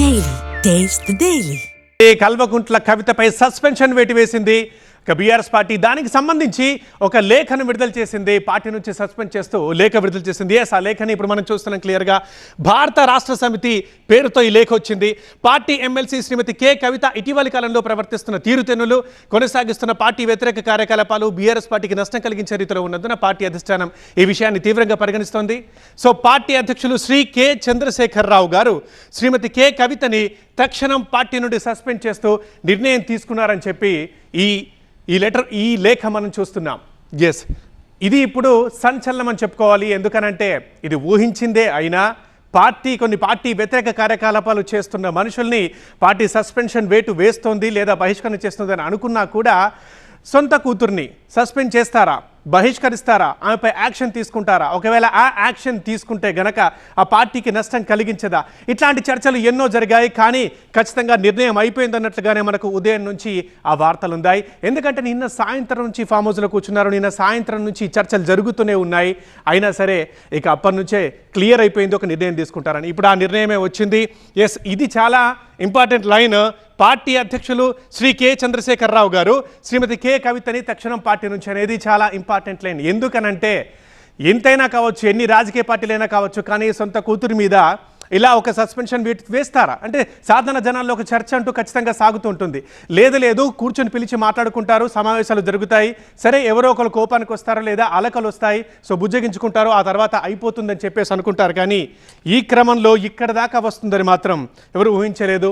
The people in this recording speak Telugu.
Daily. Taste the Daily. Kalvakuntla కవితపై సస్పెన్షన్ వేటు వేసింది బీఆర్ఎస్ పార్టీ. దానికి సంబంధించి ఒక లేఖను విడుదల చేసింది. పార్టీ నుంచి సస్పెండ్ చేస్తూ లేఖ విడుదల చేసింది. ఆ లేఖని ఇప్పుడు మనం చూస్తున్నాం క్లియర్గా. భారత రాష్ట్ర సమితి పేరుతో ఈ లేఖ వచ్చింది. పార్టీ ఎమ్మెల్సీ శ్రీమతి కె కవిత ఇటీవలి కాలంలో ప్రవర్తిస్తున్న తీరుతెన్నులు, కొనసాగిస్తున్న పార్టీ వ్యతిరేక కార్యకలాపాలు బీఆర్ఎస్ పార్టీకి నష్టం కలిగించే రీతిలో ఉన్నందున పార్టీ అధిష్టానం ఈ విషయాన్ని తీవ్రంగా పరిగణిస్తోంది. సో పార్టీ అధ్యక్షులు శ్రీ కె చంద్రశేఖరరావు గారు శ్రీమతి కె కవితని తక్షణం పార్టీ నుండి సస్పెండ్ చేస్తూ నిర్ణయం తీసుకున్నారని చెప్పి ఈ లేఖ మనం చూస్తున్నాం. ఎస్, ఇది ఇప్పుడు సంచలనం అని చెప్పుకోవాలి. ఎందుకనంటే ఇది ఊహించిందే అయినా కొన్ని పార్టీ వ్యతిరేక కార్యకలాపాలు చేస్తున్న మనుషుల్ని పార్టీ సస్పెన్షన్ వేటు వేస్తోంది లేదా బహిష్కరణ చేస్తుంది అని అనుకున్నా కూడా సొంత కూతుర్ని సస్పెండ్ చేస్తారా, బహిష్కరిస్తారా, ఆమెపై యాక్షన్ తీసుకుంటారా, ఒకవేళ ఆ యాక్షన్ తీసుకుంటే గనక ఆ పార్టీకి నష్టం కలిగించదా? ఇట్లాంటి చర్చలు ఎన్నో జరిగాయి. కానీ ఖచ్చితంగా నిర్ణయం అయిపోయిందన్నట్లుగానే మనకు ఉదయం నుంచి ఆ వార్తలు ఉన్నాయి. ఎందుకంటే నిన్న సాయంత్రం నుంచి ఫామ్ హౌస్లో కూర్చున్నారు. నిన్న సాయంత్రం నుంచి చర్చలు జరుగుతూనే ఉన్నాయి. అయినా సరే ఇక అప్పటి నుంచే క్లియర్ అయిపోయింది ఒక నిర్ణయం తీసుకుంటారని. ఇప్పుడు ఆ నిర్ణయమే వచ్చింది. ఎస్, ఇది చాలా ఇంపార్టెంట్ లైన్. పార్టీ అధ్యక్షులు శ్రీ కె చంద్రశేఖరరావు గారు శ్రీమతి కె కవితని తక్షణం పార్టీ నుంచి అనేది చాలా ఇంపార్టెంట్ లైన్. ఎందుకనంటే ఎంతైనా కావచ్చు, ఎన్ని రాజకీయ పార్టీలైనా కావచ్చు, కానీ సొంత కూతురి మీద ఇలా ఒక సస్పెన్షన్ వేస్తారా అంటే సాధారణ జనాల్లో ఒక చర్చ అంటూ ఖచ్చితంగా సాగుతూ ఉంటుంది. లేదు కూర్చొని పిలిచి మాట్లాడుకుంటారు, సమావేశాలు జరుగుతాయి. సరే, ఎవరో ఒకరు కోపానికి వస్తారో లేదా అలకలు వస్తాయి, సో బుజ్జగించుకుంటారు, ఆ తర్వాత అయిపోతుందని చెప్పేసి అనుకుంటారు. కానీ ఈ క్రమంలో ఇక్కడ దాకా వస్తుందని మాత్రం ఎవరు ఊహించలేదు.